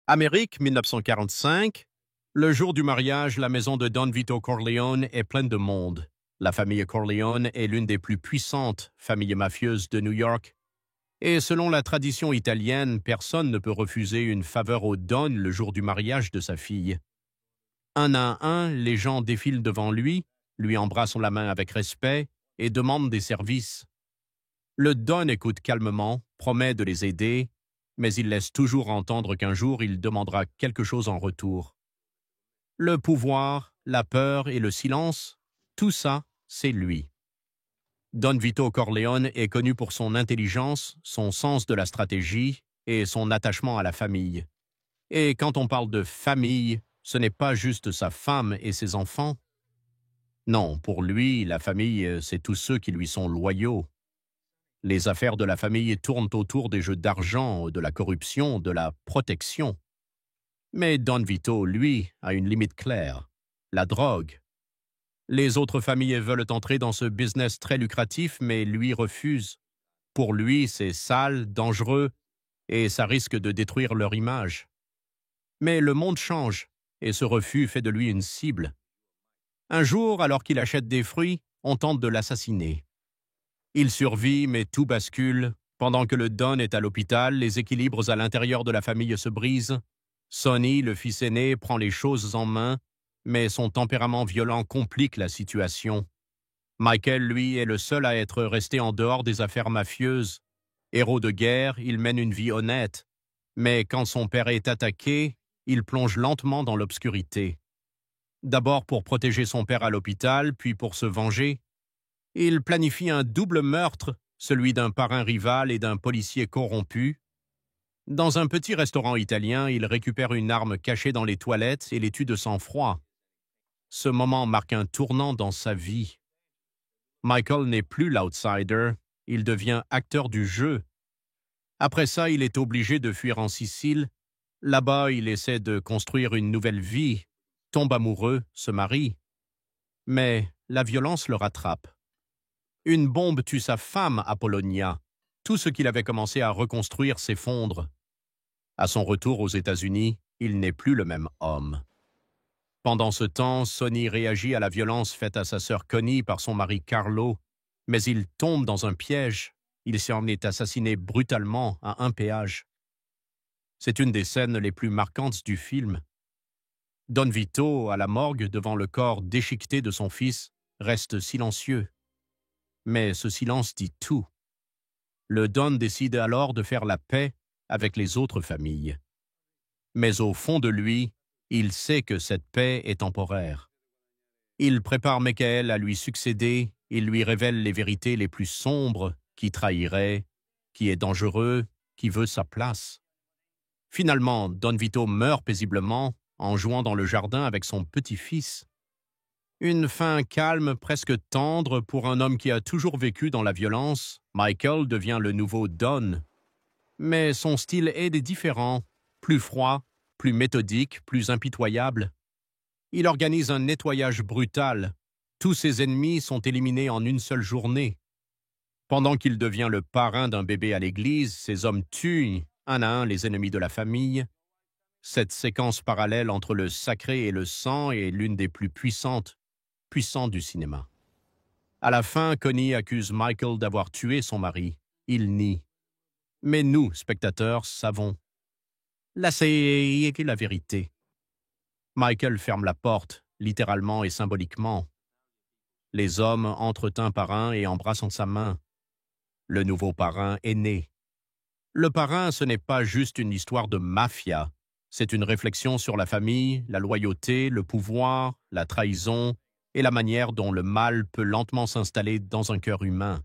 Amérique, 1945. Le jour du mariage, la maison de Don Vito Corleone est pleine de monde. La famille Corleone est l'une des plus puissantes familles mafieuses de New York. Et selon la tradition italienne, personne ne peut refuser une faveur au Don le jour du mariage de sa fille. Un à un, les gens défilent devant lui embrassent la main avec respect et demandent des services. Le Don écoute calmement, promet de les aider, mais il laisse toujours entendre qu'un jour il demandera quelque chose en retour. Le pouvoir, la peur et le silence, tout ça, c'est lui. Don Vito Corleone est connu pour son intelligence, son sens de la stratégie et son attachement à la famille. Et quand on parle de famille, ce n'est pas juste sa femme et ses enfants. Non, pour lui, la famille, c'est tous ceux qui lui sont loyaux. Les affaires de la famille tournent autour des jeux d'argent, de la corruption, de la protection. Mais Don Vito, lui, a une limite claire, la drogue. Les autres familles veulent entrer dans ce business très lucratif, mais lui refuse. Pour lui, c'est sale, dangereux, et ça risque de détruire leur image. Mais le monde change, et ce refus fait de lui une cible. Un jour, alors qu'il achète des fruits, on tente de l'assassiner. Il survit, mais tout bascule. Pendant que le Don est à l'hôpital, les équilibres à l'intérieur de la famille se brisent. Sonny, le fils aîné, prend les choses en main, mais son tempérament violent complique la situation. Michael, lui, est le seul à être resté en dehors des affaires mafieuses. Héros de guerre, il mène une vie honnête. Mais quand son père est attaqué, il plonge lentement dans l'obscurité. D'abord pour protéger son père à l'hôpital, puis pour se venger. Il planifie un double meurtre, celui d'un parrain rival et d'un policier corrompu. Dans un petit restaurant italien, il récupère une arme cachée dans les toilettes et les tue de sang-froid. Ce moment marque un tournant dans sa vie. Michael n'est plus l'outsider, il devient acteur du jeu. Après ça, il est obligé de fuir en Sicile. Là-bas, il essaie de construire une nouvelle vie, tombe amoureux, se marie. Mais la violence le rattrape. Une bombe tue sa femme, Apollonia. Tout ce qu'il avait commencé à reconstruire s'effondre. À son retour aux États-Unis, il n'est plus le même homme. Pendant ce temps, Sonny réagit à la violence faite à sa sœur Connie par son mari Carlo, mais il tombe dans un piège. Il s'en est assassiné brutalement à un péage. C'est une des scènes les plus marquantes du film. Don Vito, à la morgue, devant le corps déchiqueté de son fils, reste silencieux. Mais ce silence dit tout. Le Don décide alors de faire la paix avec les autres familles. Mais au fond de lui, il sait que cette paix est temporaire. Il prépare Michael à lui succéder, il lui révèle les vérités les plus sombres, qui trahirait, qui est dangereux, qui veut sa place. Finalement, Don Vito meurt paisiblement en jouant dans le jardin avec son petit-fils. Une fin calme, presque tendre pour un homme qui a toujours vécu dans la violence. Michael devient le nouveau Don. Mais son style est différent, plus froid, plus méthodique, plus impitoyable. Il organise un nettoyage brutal. Tous ses ennemis sont éliminés en une seule journée. Pendant qu'il devient le parrain d'un bébé à l'église, ses hommes tuent un à un les ennemis de la famille. Cette séquence parallèle entre le sacré et le sang est l'une des plus puissantes du cinéma. À la fin, Connie accuse Michael d'avoir tué son mari. Il nie. Mais nous, spectateurs, savons. Là, c'est la vérité. Michael ferme la porte, littéralement et symboliquement. Les hommes entrent un par un et embrassent sa main. Le nouveau parrain est né. Le parrain, ce n'est pas juste une histoire de mafia. C'est une réflexion sur la famille, la loyauté, le pouvoir, la trahison et la manière dont le mal peut lentement s'installer dans un cœur humain.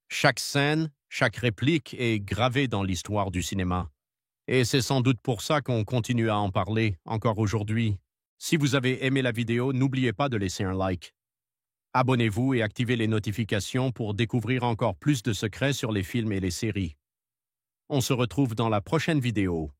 Chaque scène, chaque réplique est gravée dans l'histoire du cinéma. Et c'est sans doute pour ça qu'on continue à en parler encore aujourd'hui. Si vous avez aimé la vidéo, n'oubliez pas de laisser un like. Abonnez-vous et activez les notifications pour découvrir encore plus de secrets sur les films et les séries. On se retrouve dans la prochaine vidéo.